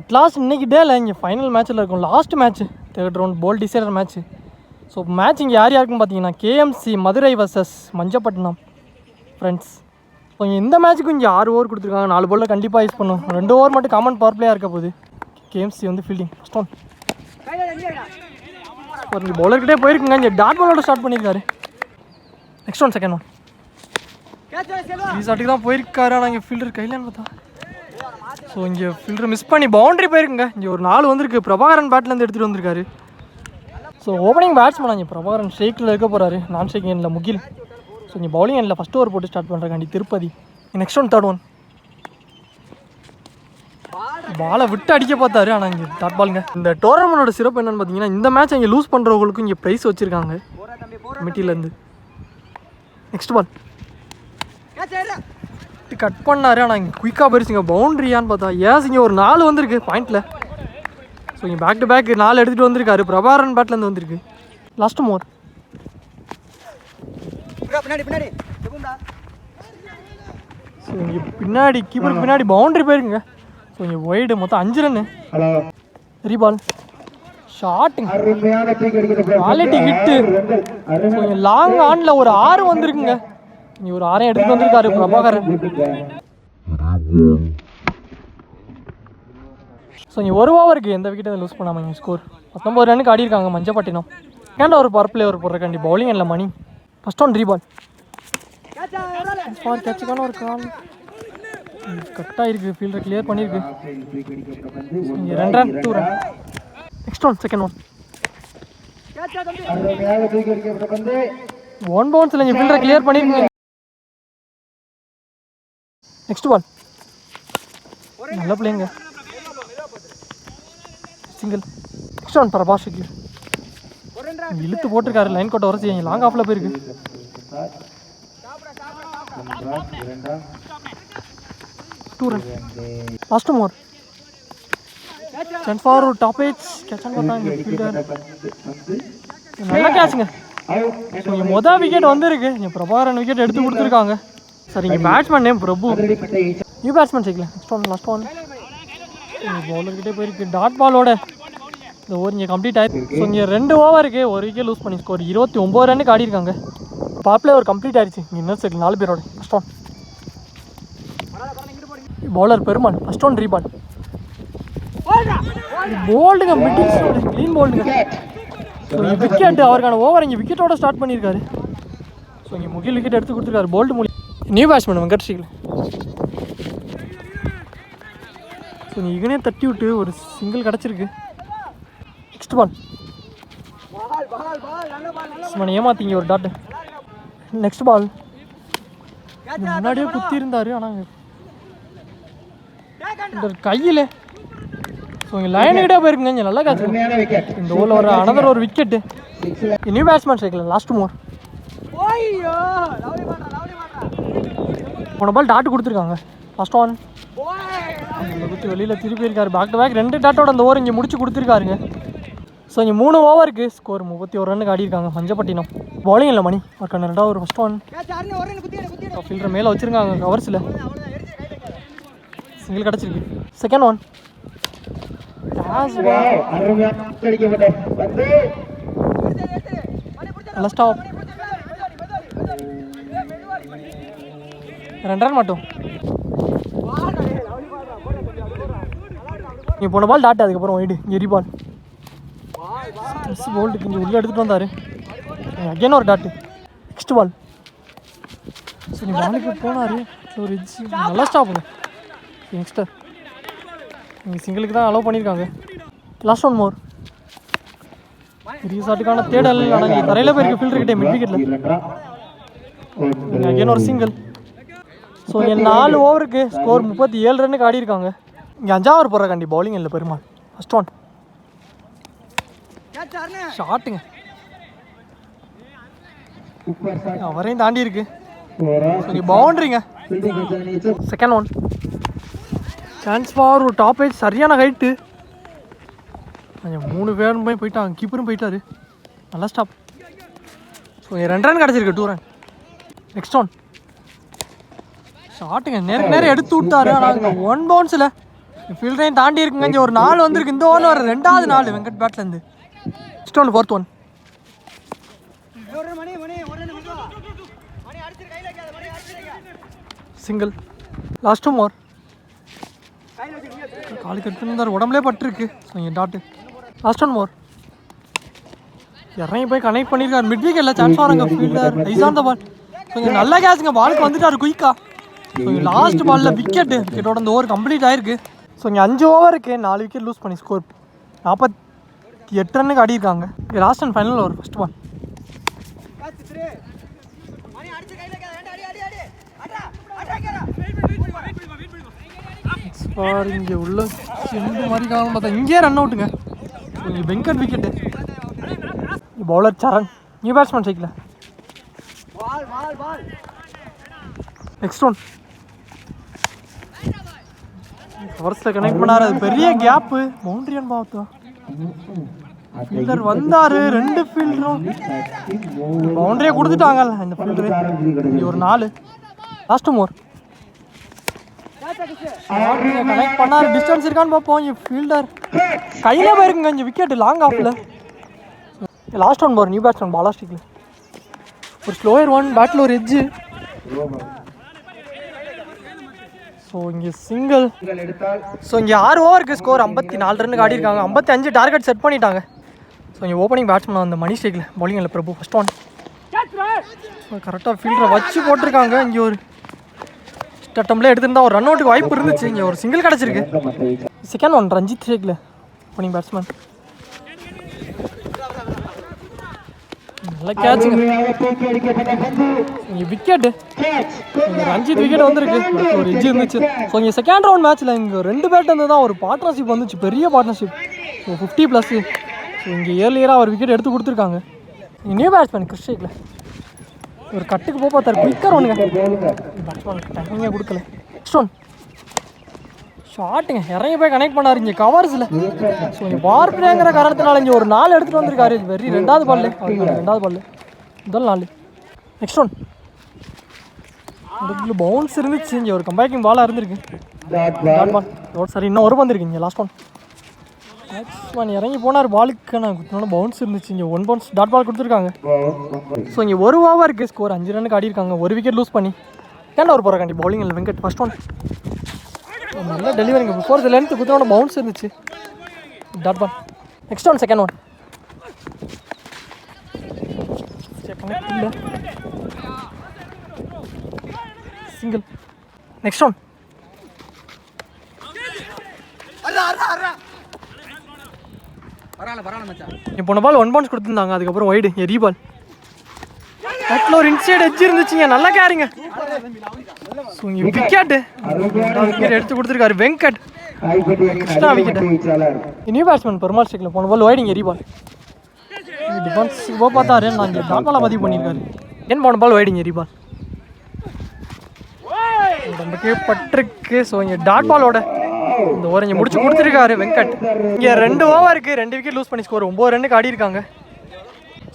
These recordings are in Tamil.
அட்லாஸ்ட் இன்றைக்கி டேல இங்கே ஃபைனல் மேட்ச்சில் இருக்கும். லாஸ்ட் மேட்ச்சு, தேர்ட் ரவுண்ட் போல் டிசைடர் மேட்ச்சு. ஸோ மேட்ச் இங்கே யார் யாருக்குன்னு பார்த்தீங்கன்னா KMC Madurai versus Manjapattinam friends. So இந்த மேட்ச்சுக்கு இங்கே 6 ஓவர் கொடுத்துருக்காங்க. 4 பாலில் கண்டிப்பாக யூஸ் பண்ணும். 2 ஓவர் மட்டும் காமன் பவர் பிளேயாக இருக்க போகுது. கேஎம்சி வந்து ஃபீல்டிங் ஸ்டோன் ஒரு பவுலர்கிட்டே போயிருக்குங்க. இங்கே டாட் பாலோட ஸ்டார்ட் பண்ணியிருக்காரு. நெக்ஸ்ட் ஒன் செகண்ட் ஒன் ரீசாட்டுக்கு தான் போயிருக்காரு. ஆனால் இங்கே ஃபீல்டர் கையிலன்னு பார்த்தா ஸோ இங்கே ஃபீல்டர் மிஸ் பண்ணி பவுண்டரி போயிருக்குங்க. இங்கே ஒரு 4 வந்திருக்கு. பிரபாகரன் பேட்லேருந்து எடுத்துகிட்டு வந்திருக்காரு. ஸோ ஓப்பனிங் பேட்ஸ்மேன் இங்கே பிரபாகரன் ஷேக்கில் இருக்க போகிறாரு. நான் ஷேக் எண்ணில் முகில். ஸோ இங்கே பவுலிங் எண்ணில் ஃபஸ்ட் ஓவர் போட்டு ஸ்டார்ட் பண்ணுறாங்க Tirupati. Next one third one பாலை விட்டு அடிக்க பார்த்தாரு. ஆனால் இங்கே டாட் பாலுங்க. இந்த டோர்னமெண்டோட சிறப்பு என்னென்னு பார்த்தீங்கன்னா இந்த மேட்ச் இங்கே லூஸ் பண்ணுறவங்களுக்கும் இங்கே ப்ரைஸ் வச்சுருக்காங்க கமிட்டியிலேருந்து. நெக்ஸ்ட் பால் கட் பண்ணார். ஆனால் இங்கே குயிக்காக போயிருச்சுங்க. பவுண்ட்ரியான்னு பார்த்தா ஏஸ் இங்கே ஒரு 4 வந்திருக்கு பாயிண்டில். ஸோ இங்கே பேக் டு பேக் 4 எடுத்துகிட்டு வந்திருக்காரு. பிரபாகரன் பேட்லேருந்து வந்திருக்கு. லாஸ்ட் மோர் ஸோ இங்கே பின்னாடி கீப்பருக்கு பின்னாடி பவுண்ட்ரி போயிருக்குங்க. ஸோ இங்கே ஒய்டு மொத்தம் 5 ரன்னு. ரீபால் ஷாட்டுங்க குவாலிட்டி ஹிட்டு. ஸோ இங்கே லாங் ஆனில் ஒரு 6 வந்திருக்குங்க. இங்கே ஒரு 6 எடுத்துகிட்டு வந்திருக்காரு பிரபாகரன். ஸோ இங்கே 1 ஓவருக்கு எந்த விக்கெட்டை லூஸ் பண்ணாமல் இங்கே ஸ்கோர் 19 ரன்னுக்கு ஆடிருக்காங்க மஞ்சப்பட்டினம். ஏன்டா ஒரு பவர் பிளே ஒரு போடுறக்காண்டி பவுலிங் இல்லை மணி. ஃபஸ்ட் ஒன் ரீபால் ஃபார் கேட்சுக்கான ஒரு கால் கட்டாயிருக்கு. ஃபீல்டர் கிளியர் பண்ணியிருக்கு. இங்கே 2 run 2 run. Next one second one 1 பவுன்ஸில் இங்கே ஃபீல்டர் கிளியர் பண்ணியிருக்குங்க. நெக்ஸ்ட் பால் நல்ல பிள்ளைங்க சிங்கிள். நெக்ஸ்ட் ஒன் பிரபாஷுக்கு இழுத்து போட்டிருக்காரு. லைன் கோட்டை உரசி லாங் ஆஃபில் போயிருக்கு. 2 run. Last more sent for top edge கேட்சான்னு பார்த்தாங்க ஃபீல்டர். நல்ல கேட்சுங்க. ஸோ இங்கே மொதல் விக்கெட் வந்திருக்கு. இங்கே பிரபாகரன் விக்கெட் எடுத்து கொடுத்துருக்காங்க. சார் இங்கே பேட்ஸ்மேன் நேம் பிரபு. நியூ பேட்ஸ்மேன் சேர்க்கல. நெக்ஸ்ட் ஒன் லாஸ்ட் ஒன் பவுலர்கிட்டே போயிருக்கு. டாட் பாலோட இந்த ஓவர் இங்கே கம்ப்ளீட் ஆயிருக்கு. ஸோ இங்கே 2 ஓவருக்கு 1 விக்கெட் லூஸ் பண்ணி ஸ்கோர் 29 ரன்னுக்கு ஆடிருக்காங்க. பவர் பிளே ஒரு கம்ப்ளீட் ஆயிடுச்சு. இங்கே இன்னொரு சைடில் 4 பேரோட. First one bowler Perumal. First one ரீபால் போல்டுங்க மிட்டிங் க்ளீன் போல்டுங்க. ஸோ இங்கே விக்கெட் அவருக்கான ஓவர் இங்கே விக்கெட்டோட ஸ்டார்ட் பண்ணியிருக்காரு. ஸோ இங்கே முகில் விக்கெட் எடுத்து கொடுத்துருக்காரு போல்டு மூலி. நியூ பேட்ஸ்மேன் வெங்கட்ஸ்ரீல. ஸோ நீ இவனே தட்டி விட்டு ஒரு சிங்கிள் கிடச்சிருக்கு. நெக்ஸ்ட் பால் ஏமாத்திங்க ஒரு டாட்டு. நெக்ஸ்ட் பால் முன்னாடியே குத்தி இருந்தார். ஆனால் இந்த கையில் ஸோ இங்கே லைனுக்கிட்டே போயிருக்குங்க. இங்கே நல்லா காய்ச்சி இந்த ஓவரில் ஒரு அனதர் ஒரு விக்கெட்டு. நியூ பேட்ஸ்மேன் சேர்க்கல. லாஸ்ட் மோர் போன பால் டாட்டு கொடுத்துருக்காங்க. ஃபஸ்ட் ஒன் குத்தி வெளியில் திருப்பி இருக்காரு. பேக் டு பேக் 2 டாட்டோட அந்த ஓவர் இங்கே முடிச்சு கொடுத்துருக்காருங்க. ஸோ இங்கே 3 ஓவருக்கு ஸ்கோர் 31 ரன்னுக்கு ஆடிருக்காங்க மஞ்சப்பட்டினம். பவுலிங் இல்லை மணி ஒரு 2 ஒரு ஃபஸ்ட் ஒன் ஃபீல்டர் மேலே வச்சுருக்காங்க கவர்ஸில். சிங்கிள் கிடச்சிருக்கு. செகண்ட் ஒன் நல்ல ஸ்டாப். 2 ரன் மட்டும். இங்கே போன பால் டாட். அதுக்கப்புறம் ஒயிடு எரி பால் போல்டுக்கு இங்கே உள்ளே எடுத்துகிட்டு வந்தார். அகேன் ஒரு டாட்டு. நெக்ஸ்ட் பால் ஸோ நீ பாலுக்கு போனார். ஒரு நல்லா ஸ்டாப்புங்க யங்ஸ்டர். இங்கே சிங்கிளுக்கு தான் அலோவ் பண்ணியிருக்காங்க. லாஸ்ட் ஒன் மோர் ரீசாட்டுக்கான தேடல். ஆனால் இங்கே தரையில் போயிருக்கு ஃபீல்டர்கிட்டே மிட் விக்கெட்டில். அகேன் ஒரு சிங்கிள். ஸோ இங்கே 4 ஓவருக்கு ஸ்கோர் 37 ரன்னுக்கு ஆடிருக்காங்க. இங்கே 5வது ஓவர் போடுறக்காண்டி பவுலிங் இல்லை பெருமாள். ஃபஸ்ட் ஒன் ஷாட்டுங்க அவரையும் தாண்டி இருக்கு. பவுண்டரிங்க. செகண்ட் ஒன் சான்ஸ் ஃபார் ஒரு டாப் ஏஜ் சரியான ஹைட்டு. 3 பேரும் போயிட்டாங்க. கீப்பரும் போயிட்டாரு. நல்லா ஸ்டாப். ஸோ 2 ரன் கிடச்சிருக்கு. 2 ரன். நெக்ஸ்ட் ஒன் ஷாட்டுங்க நேருக்கு நேரம் எடுத்து விட்டாரு. ஆனால் 1 பவுன்ஸில் ஃபீல்டையும் தாண்டி இருக்குங்க. இங்கே ஒரு 4 வந்திருக்கு. இந்த ஓவர் ஒரு 2வது 4 வெங்கட் பேட்லேருந்து. Next one 4th one. Single. Last 2 more. காலு கட்டு உடம்புலே பட்டுருக்கு. ஸோ இங்கே டாட்டு. Last 1 more. இறங்கி போய் கனெக்ட் பண்ணியிருக்காரு. மிட் விக்கெட்டில் சான்ஸ் வராங்க. Fielder eyes on the ball. So இங்கே நல்லா கேட்சுங்க. பாலுக்கு வந்துட்டாரு குயிக்கா. ஸோ இங்கே லாஸ்ட் பாலில் விக்கெட்டோட இந்த ஓவர் கம்ப்ளீட் ஆயிருக்கு. ஸோ இங்கே 5 ஓவருக்கு 4 விக்கெட் லூஸ் பண்ணி ஸ்கோர் 48 ரன்னுக்கு ஆடிருக்காங்க. Last and final over first ball. இங்கே உள்ள செண்டு மாதிரி காலம் பார்த்தா இங்கேயே ரன் அவுட்டுங்க. இங்கே Venkat wicket. Bowler Saran. New batsman சைக்கிள். Next one. கவர்ஸில் கனெக்ட் பண்ணாரு. அது பெரிய கேப்பு. பவுண்டரியான்னு பார்த்தோம். ஃபீல்டர் வந்தார். 2 ஃபீல்டரும் பவுண்டரியே கொடுத்துட்டாங்கல்ல இந்த ஃபீல்டரு. இங்கே ஒரு 4. Last more. கனெக்ட் பண்ணாரு. டிஸ்டன்ஸ் இருக்கான்னு பார்ப்போம். இங்கே ஃபீல்டர் கையில் போயிருக்குங்க. இங்கே விக்கெட் லாங் ஆஃபில். Last one more. New batsman பாலாஸ்டிக்கில். ஒரு ஸ்லோயர் ஒன். பேட்டில் ஒரு எட்ஜு. ஸோ இங்கே சிங்கிள். ஸோ இங்கே 6 ஓவருக்கு ஸ்கோர் 54 ரன்னுக்கு ஆடிருக்காங்க. 55 டார்கெட் செட் பண்ணிட்டாங்க. ஸோ இங்கே ஓப்பனிங் பேட்ஸ்மேன் அந்த மணி ஸ்டேக்கில். பவுலிங் இல்லை பிரபு ஃபர்ஸ்ட் ஒன். ஸோ கரெக்டாக ஃபீல்டரை வச்சு போட்டிருக்காங்க. இங்கே ஒரு ஸ்டட்டம்லேயே எடுத்திருந்தா ஒரு ரன் அவுட்டுக்கு வாய்ப்பு இருந்துச்சு. இங்கே ஒரு சிங்கிள் கிடச்சிருக்கு. Second one. ரஞ்சித் ஷேக்கில் ஓப்பனிங் பேட்ஸ்மேன். நல்லா கேட்சுங்க. இங்கே விக்கெட்டு. இங்கே ரஞ்சித் விக்கெட் வந்திருக்கு. ஒரு எஜ்ஜு இருந்துச்சு. ஸோ இங்கே செகண்ட் ரவுண்ட் மேட்ச்சில் இங்கே 2 பேட் வந்து தான் ஒரு பார்ட்னர்ஷிப் வந்துச்சு. பெரிய பார்ட்னர்ஷிப். ஸோ 50+. ஸோ இங்கே ஏர்லியராக ஒரு விக்கெட் எடுத்து கொடுத்துருக்காங்க. இங்கே நியூ பேட்ஸ்மேன் கிறிஸ்டேக்கில் ஒரு கட்டுக்கு போக பார்த்தாரு. குயிக்கர் ஒன்றுங்க. பேட்ஸ்மேனுக்கு டைமிங்கே கொடுக்கல. Next one. ஷாட்டுங்க. இறங்கி போய் கனெக்ட் பண்ணார். இங்கே கவர்ஸில். ஸோ இங்கே பவர் பிளேங்கிற காரணத்தினால இங்கே ஒரு 4 எடுத்துகிட்டு வந்திருக்காரு. வெரி 2வது பால். 2வது பால். முதல் 4. Next one. அதுக்குள்ள பவுன்ஸ் இருந்துச்சு. இங்கே ஒரு கம்பேக்கிங் பாலாக இருந்திருக்கு. Dot ball. சரி இன்னும் ஒரு வந்திருக்கு. இங்கே லாஸ்ட் ஒன். பேட்ஸ்மேன் இறங்கி போனார். பாலுக்கு நான் குத்தினோட பவுன்ஸ் இருந்துச்சு. இங்கே 1 பவுன்ஸ் டாட் பால் கொடுத்துருக்காங்க. ஸோ இங்கே 1 ஓவருக்கு ஸ்கோர் 5 ரன்னுக்கு ஆடிருக்காங்க. 1 விக்கெட் லூஸ் பண்ணி ஏன்டா ஒரு போகிறாண்டி பவுலிங் இல்லை வெங்கட். First one. நல்லா டெலிவரிங்க. பிஃபோர் த லென்த் குத்தினோட பவுன்ஸ் இருந்துச்சு. Dot ball. Next one. Second one. இல்லை சிங்கிள். Next one. போன பால் 1 பவுன்ஸ் கொடுத்துருந்தாங்க. அதுக்கப்புறம் வைடு எரி பால். பேட்டில் ஒரு இன்சைட் எட்ஜ் இருந்துச்சுங்க. நல்லா கேரிங்க. ஸோ இங்கே விக்கெட்டு. விக்கெட் எடுத்து கொடுத்துருக்காரு Venkat. Extra wicket. New batsman Perumal ஸ்டேக்கில் போன பால் வைடிங் எரி பால். டிஃபென்ஸ் இப்போ பார்த்தாரு. நான் இங்கே டாட் பாலாக பதிவு பண்ணியிருக்காரு. ஏன் போன பால் வைடிங் எரி பால். நமக்கே பட்டிருக்கு. ஸோ இங்கே டாட் பாலோட இந்த ஓவர் இங்கே முடிச்சு கொடுத்துருக்காரு வெங்கட். இங்கே 2 ஓவருக்கு 2 விக்கெட் லூஸ் பண்ணி ஸ்கோர் 9 ரன்னுக்கு ஆடிருக்காங்க.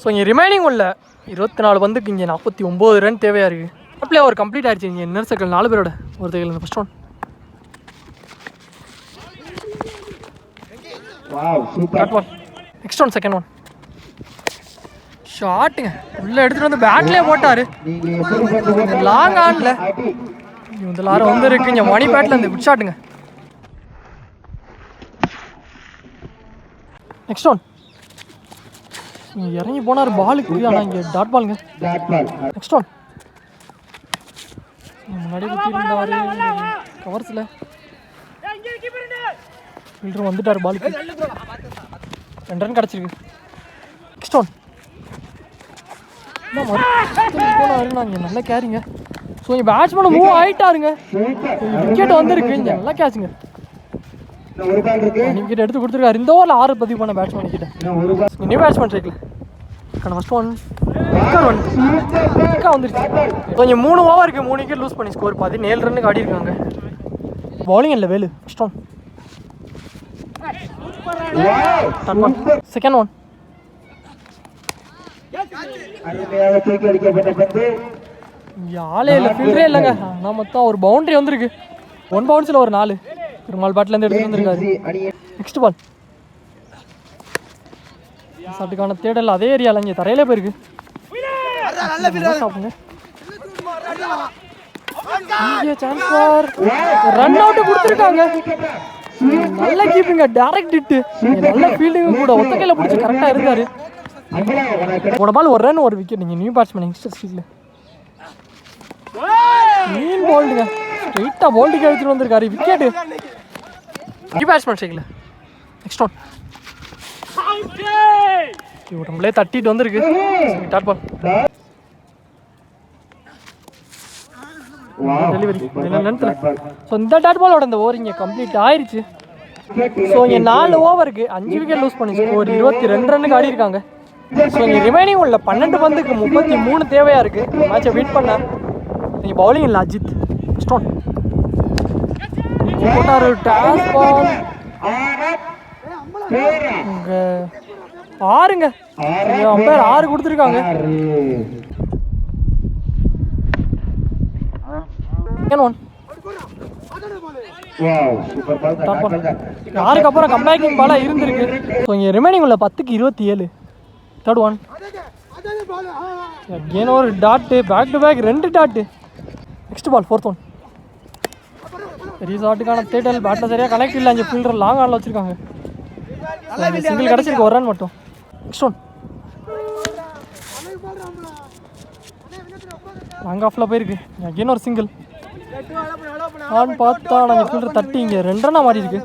ஸோ இங்கே ரிமைனிங் உள்ள 24 பந்துக்கு இங்கே 49 ரன் தேவையாக இருக்குது. பிளே ஓவர் கம்ப்ளீட் ஆயிடுச்சு. இங்கே இன்னர் சர்க்கிள் 4 பேரோட ஒரு தைகள். First one. Next one. Second one. ஷாட்டுங்க. உள்ளே எடுத்துகிட்டு வந்து பேட்லேயே போட்டார். லாங் ஆனில் இந்த லாரம் வந்து இருக்கு. இங்கே மணி பேட்டில் இந்த குட் ஷாட்டுங்க. Next one. இறங்கி போனார் பாலுக்கு. ஆனால் இங்கே டாட் பாலுங்க. Next one. முன்னாடி குத்தி இருந்தார் கவர்ஸில். ஃபீல்டர் வந்துட்டார் பாலுக்கு. 2 ரன் கிடச்சிருக்கு. Next one. இங்கே நல்லா கேரிங்க. ஸோ இங்கே பேட்ஸ்மேன் மூவ் ஆகிட்டாருங்க. விக்கெட் வந்திருக்கு. இங்கே நல்லா கேட்சுங்க. விக்கெட் எடுத்து கொடுத்துருக்காரு. இந்த ஓவரில் 6 பதிவு பண்ண பேட்ஸ்மேன் கிட்ட. New batsman cycle. First one. வந்துருச்சு. ஸோ இங்கே 3 ஓவருக்கு 3 விக்கெட் லூஸ் பண்ணி ஸ்கோர் 17 ரன்னுக்கு ஆடிருக்காங்க. பவுலிங் இல்லை Velu. First one. Second one. இங்கே ஆளே இல்லை. ஃபீல்டரே இல்லைங்க. ஆனால் மொத்தம் ஒரு பவுண்டரி வந்திருக்கு. 1 பவுன்ஸில் ஒரு 4. பெருமாள் பேட்லேருந்து எடுத்துட்டு வந்திருக்காரு. நெக்ஸ்ட் பால் ஷாட்டுக்கான தேடல் அதே ஏரியாவில் இங்கே தரையிலே போயிருக்கு. சாப்பிடுங்க ரன் அவுட் கொடுத்துருக்காங்க. நல்ல கீப்பிங்க, டைரக்ட் ஹிட், நல்ல ஃபீல்டிங் கூட ஒத்த கையில பிடிச்சி கரெக்டாக இருந்தாரு. ஒரு பால் ஒரு ரன் ஒரு விக்கெட். நீங்கள் நியூ பேட்ஸ்மேன் யங்ஸ்டர் ஸ்ட்ரீட்ல மீன் போல்டுங்க, ஸ்ட்ரெயிட்டாக போல்டுக்கு எடுத்துட்டு வந்திருக்காரு. விக்கெட்டு நியூ பேட்ஸ்மேன் ஸ்ட்ரீட்ல. நெக்ஸ்ட் ஒன் நம்மளே தட்டிட்டு வந்திருக்கு. டாட் பால் டெலிவரி லென்த்தில். ஸோ இந்த டாட் பாலோட இந்த ஓவர் இங்கே கம்ப்ளீட் ஆயிடுச்சு. ஸோ இங்கே 4 ஓவருக்கு 5 விக்கெட் லூஸ் பண்ணி ஒரு 22 ரன்னுக்கு ஆடி இருக்காங்க. ஸோ இங்கே ரிமைனிங் உள்ள 12 பந்துக்கு 33 தேவையாக இருக்குது மேட்சை வின் பண்ண. இங்கே பவுலிங் இல்லை அஜித். ஸ்டோன் போட்டார் டாஸ் பால். இங்கே 6ங்க, அம்பையர் 6 கொடுத்துருக்காங்க. யாருக்கு அப்புறம் கம்பேக்கிங் பாலா இருந்திருக்கு. ஸோ இங்கே ரிமைனிங் உள்ள 10க்கு 27. தேர்ட் ஒன் அகேன் ஒரு dot, back to back 2 dot. Next ball fourth one. பெரிய ஷாட்டுக்கான தேடல், பேட்டில் சரியாக கனெக்ட் இல்லை. அங்கே ஃபீல்டர் லாங் ஆனில் வச்சுருக்காங்க. சிங்கிள் கிடச்சிருக்கு, ஒரு ரன் மட்டும். நெக்ஸ்ட் ஒன் லாங் ஆஃபில் போயிருக்கு. அகேன் ஒரு சிங்கிள் ஆன் பார்த்தா நாங்கள் ஃபீல்டர் தட்டி இங்கே 2 ரன்னாக மாறி இருக்கு.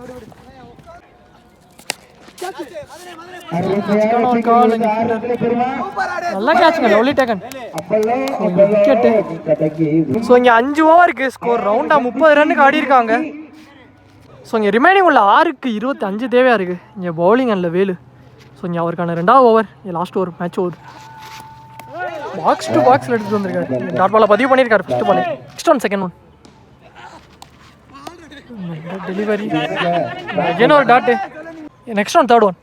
நல்லா கேட்சுங்க, லவ்லி டேக்கன், விக்கெட்டு. ஸோ இங்கே 5 ஓவருக்கு ஸ்கோர் ரவுண்டாக 30 ரன்னுக்கு ஆடி இருக்காங்க. ஸோ இங்கே ரிமைனிங் உள்ள 6க்கு 25 தேவையாக இருக்குது. இங்கே பவுலிங் அண்ட் வேலு. ஸோ இங்கே அவருக்கான 2வது ஓவர், இங்கே last over, match over. Box to பாக்ஸில் எடுத்துகிட்டு வந்திருக்காரு. டாட் பாலை பதிவு பண்ணியிருக்காரு first ball. Next one second one delivery again ஒரு dot. Next one third one.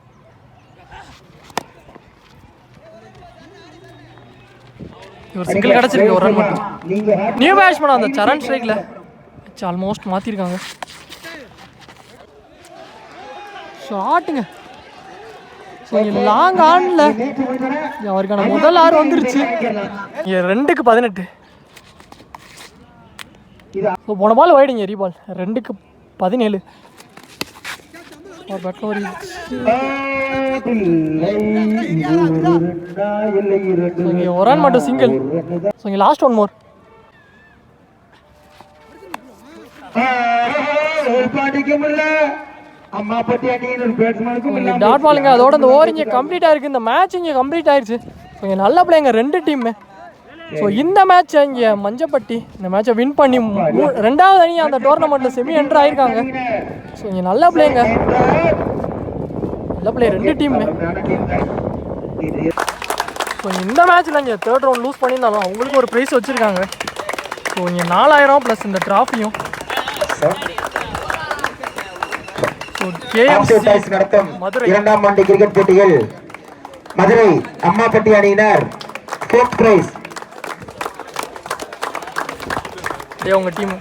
ஒரு சிங்கிள் கிடச்சிருக்கு, ஒரு ரன் மட்டும். நியூ பேட்ஸ்மேன் அந்த சரண் ஸ்ட்ரைக்கில் ஆல்மோஸ்ட் மாற்றிருக்காங்க. ஷாட்டுங்க. ஸோ லாங் ஆனில் அவருக்கான முதல் 6 வந்துருச்சு. 2க்கு 18. ஸோ போன பால் வைடுங்க, ரீபால் 2க்கு 17. ஒரு ரன் மட்டும் சிங்கிள். ஸோ இங்கே லாஸ்ட் ஒன் மோர். டாட் பாலுங்க, அதோட இந்த ஓவர் இங்கே கம்ப்ளீட் ஆயிருக்கு. இந்த மேட்ச் இங்கே கம்ப்ளீட் ஆயிடுச்சு. ஸோ இங்கே நல்ல பிள்ளைங்க 2 டீமு. ஸோ இந்த மேட்ச்சை இங்கே மஞ்சப்பட்டி இந்த மேட்சை வின் பண்ணி 2வது அணி அந்த டோர்னமெண்ட்டில் செமி என்ட்ரு ஆகிருக்காங்க. ஸோ இங்கே நல்ல பிள்ளைங்க, நல்ல பிள்ளை 2 டீமு. ஸோ இந்த மேட்ச்சில் இங்கே 3rd ரவுண்ட் லூஸ் பண்ணியிருந்தாலும் அவங்களுக்கு ஒரு ப்ரைஸ் வச்சுருக்காங்க. ஸோ இங்கே 4000 ப்ளஸ் இந்த ட்ராஃபியும். நடத்தும் 2ஆம் ஆண்டு கிரிக்கெட் போட்டியில் மதுரை அம்மாப்பட்டி அணியினர் 4th பிரைஸ் உங்க டீம்